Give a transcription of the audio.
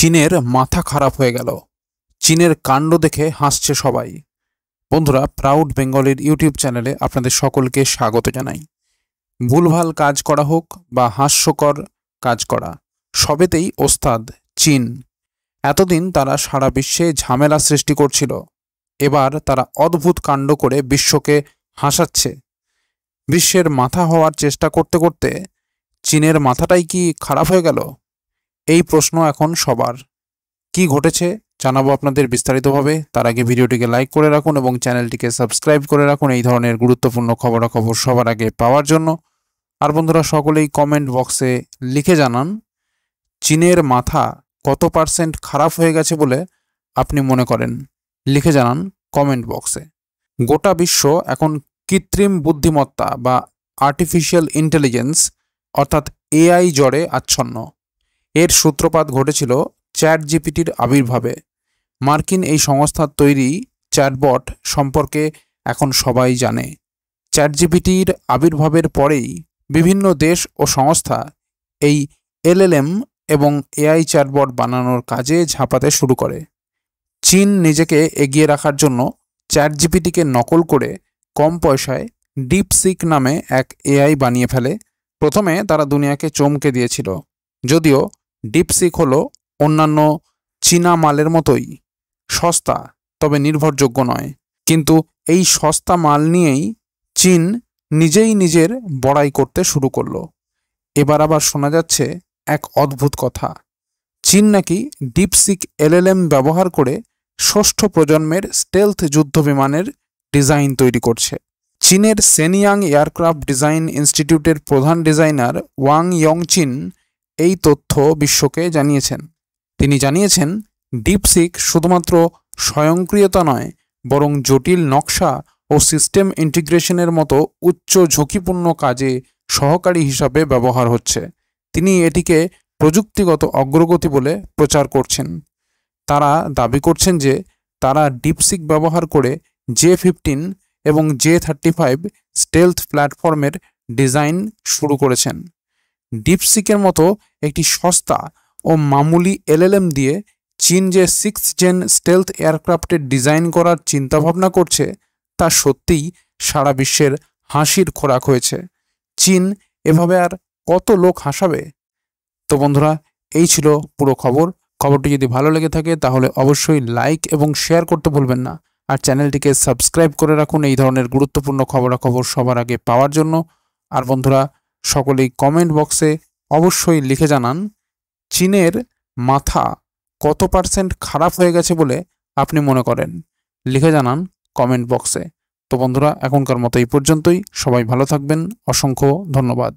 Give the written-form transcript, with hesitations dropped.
চীনের মাথা খারাপ হয়ে গেল। চীনের কাণ্ড দেখে হাসছে সবাই। বন্ধুরা, প্রাউড বেঙ্গলের ইউটিউব চ্যানেলে আপনাদের সকলকে স্বাগত জানাই। ভুলভাল কাজ করা হোক বা হাস্যকর কাজ করা, সবেতেই ওস্তাদ চীন। এতদিন তারা সারা বিশ্বে ঝামেলা সৃষ্টি করছিল, এবার তারা অদ্ভুত কাণ্ড করে বিশ্বকে হাসাচ্ছে। বিশ্বের মাথা হওয়ার চেষ্টা করতে করতে চীনের মাথাটাই কি খারাপ হয়ে গেল? এই প্রশ্ন এখন সবার। কি ঘটেছে জানাবো আপনাদের বিস্তারিতভাবে। তার আগে ভিডিওটিকে লাইক করে রাখুন এবং চ্যানেলটিকে সাবস্ক্রাইব করে রাখুন এই ধরনের গুরুত্বপূর্ণ খবরাখবর সবার আগে পাওয়ার জন্য। আর বন্ধুরা, সকলেই কমেন্ট বক্সে লিখে জানান চীনের মাথা কত পার্সেন্ট খারাপ হয়ে গেছে বলে আপনি মনে করেন। লিখে জানান কমেন্ট বক্সে। গোটা বিশ্ব এখন কৃত্রিম বুদ্ধিমত্তা বা আর্টিফিশিয়াল ইন্টেলিজেন্স অর্থাৎ এআই জ্বরে আচ্ছন্ন। এর সূত্রপাত ঘটেছিল চ্যাট জিপিটির আবির্ভাবে। মার্কিন এই সংস্থার তৈরি চ্যাটবট সম্পর্কে এখন সবাই জানে। চ্যাট জিপিটির আবির্ভাবের পরেই বিভিন্ন দেশ ও সংস্থা এই এলএলএম এবং এআই চ্যাটবট বানানোর কাজে ঝাঁপাতে শুরু করে। চীন নিজেকে এগিয়ে রাখার জন্য চ্যাট জিপিটিকে নকল করে কম পয়সায় ডিপসিক নামে এক এআই বানিয়ে ফেলে। প্রথমে তারা দুনিয়াকে চমকে দিয়েছিল, যদিও ডিপসিক হলো অন্যান্য চীনা মালের মতোই সস্তা, তবে নির্ভরযোগ্য নয়। কিন্তু এই সস্তা মাল নিয়েই চীন নিজেই নিজের বড়াই করতে শুরু করলো। এবার আবার শোনা যাচ্ছে এক অদ্ভুত কথা। চীন নাকি ডিপসিক এলএলএম ব্যবহার করে ষষ্ঠ প্রজন্মের স্টেলথ যুদ্ধ বিমানের ডিজাইন তৈরি করছে। চীনের সেনিয়াং এয়ারক্রাফট ডিজাইন ইনস্টিটিউটের প্রধান ডিজাইনার ওয়াং ইয়ংচিন এই তথ্য বিশ্বকে জানিয়েছেন। তিনি জানিয়েছেন, ডিপসিক শুধুমাত্র স্বয়ংক্রিয়তা নয়, বরং জটিল নকশা ও সিস্টেম ইন্টিগ্রেশনের মতো উচ্চ ঝুঁকিপূর্ণ কাজে সহকারী হিসাবে ব্যবহার হচ্ছে। তিনি এটিকে প্রযুক্তিগত অগ্রগতি বলে প্রচার করছেন। তারা দাবি করছেন যে তারা ডিপসিক ব্যবহার করে J-15 এবং J-35 স্টেলথ প্ল্যাটফর্মের ডিজাইন শুরু করেছেন। ডিপসিকের মতো একটি সস্তা ও মামুলি এলএলএম দিয়ে চীন যে 6th জেন স্টেলথ এয়ারক্রাফটের ডিজাইন করার চিন্তাভাবনা করছে তা সত্যিই সারা বিশ্বের হাসির খোরাক হয়েছে। চীন এভাবে আর কত লোক হাসাবে? তো বন্ধুরা, এই ছিল পুরো খবর। খবরটি যদি ভালো লেগে থাকে তাহলে অবশ্যই লাইক এবং শেয়ার করতে ভুলবেন না। আর চ্যানেলটিকে সাবস্ক্রাইব করে রাখুন এই ধরনের গুরুত্বপূর্ণ খবরাখবর সবার আগে পাওয়ার জন্য। আর বন্ধুরা, সকলেই কমেন্ট বক্সে অবশ্যই লিখে জানান চীনের মাথা কত পার্সেন্ট খারাপ হয়ে গেছে বলে আপনি মনে করেন। লিখে জানান কমেন্ট বক্সে। তো বন্ধুরা, এখনকার মতো এই পর্যন্তই। সবাই ভালো থাকবেন। অসংখ্য ধন্যবাদ।